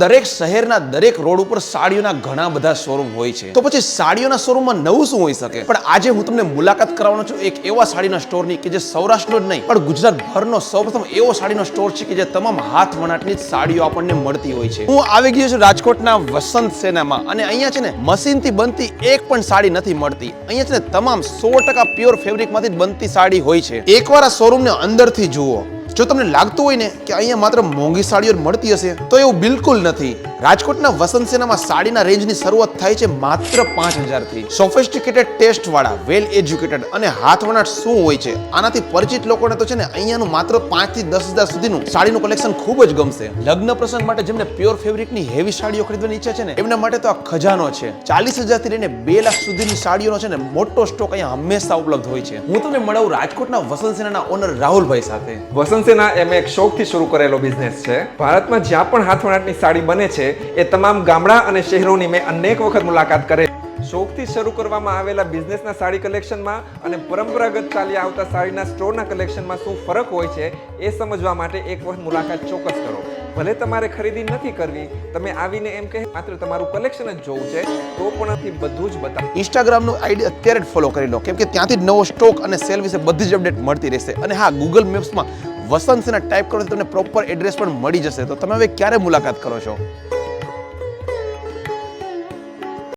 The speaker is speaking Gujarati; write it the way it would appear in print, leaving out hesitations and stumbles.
દરેક શહેરના દરેક રોડ ઉપર સાડીઓના ઘણા બધા શોરૂમ હોય છે, તો પછી સાડીઓના શોરૂમમાં નવું શું હોઈ શકે? પણ આજે હું તમને મુલાકાત કરાવવાનો છું એક એવા સાડીના સ્ટોરની કે જે સૌરાષ્ટ્રનો જ નહીં પણ ગુજરાતભરનો સૌપ્રથમ એવો સાડીનો સ્ટોર છે કે જે તમામ હાથ વણાટની જ સાડીઓ આપણને મળતી હોય છે. હું આવી ગયો છું રાજકોટના વસંત સેનામાં અને અહીંયા છે ને મશીનથી બનતી એક પણ સાડી નથી મળતી. અહીંયા છે ને તમામ 100% પ્યોર ફેબ્રિકમાંથી જ બનતી સાડી હોય છે. એકવાર આ શોરૂમને અંદરથી જુઓ. જો તમને લાગતું હોય ને કે અહીંયા માત્ર મોંઘી સાડીઓ મળતી હશે તો એવું બિલકુલ નથી. રાજકોટના વસંત સેનામાં સાડીના રેન્જની શરૂઆત થાય છે માત્ર 5000 થી. સોફિસ્ટિકેટેડ ટેસ્ટ વાળા, વેલ એજ્યુકેટેડ અને હાથ વણાટ શું હોય છે આનાથી પરિચિત લોકોને તો છે ને અહીંયાનું માત્ર 5 થી 10,000 સુધીનું સાડીનું કલેક્શન ખૂબ જ ગમશે. લગ્ન પ્રસંગ માટે જેમને પ્યોર ફેબ્રિકની હેવી સાડીઓ ખરીદવાની ઈચ્છા છે ને એમના માટે તો આ ખજાનો છે. 40,000 થી લઈને 2 લાખ સુધીની સાડીઓનો છે ને મોટો સ્ટોક અહીંયા હંમેશા ઉપલબ્ધ હોય છે. હું તમને મળાવું રાજકોટના વસંત સેનાના ઓનર રાહુલભાઈ સાથે. વસંત સેના એમ એક શોખથી શરૂ કરેલો બિઝનેસ છે. ભારતમાં જ્યાં પણ હાથવણાટની સાડી બને છે એ તમામ ગામડા અને શહેરોની મેં અનેક વખત મુલાકાત કરે. શોખથી શરૂ કરવામાં આવેલા બિઝનેસના સાડી કલેક્શનમાં અને પરંપરાગત ચાલી આવતા સાડીના સ્ટોરના કલેક્શનમાં શું ફરક હોય છે એ સમજવા માટે એક વખત મુલાકાત ચોક્કસ કરો. ભલે તમારે ખરીદી નથી કરવી, તમે આવીને એમ કહે માત્ર તમારું કલેક્શન જ જોવું છે તો પણ બધું જ બતાવો. ઇન્સ્ટાગ્રામનું આઈડી અત્યારે જ ફોલો કરી લો, કેમ કે ત્યાંથી જ નવો સ્ટોક અને સેલ વિશે બધી જ અપડેટ મળતી રહેશે. અને હા, ગૂગલ મેપ્સમાં વસંત સેના ટાઈપ કરો તો તમને પ્રોપર એડ્રેસ પણ મળી જશે. તો તમે હવે ક્યારે મુલાકાત કરો છો?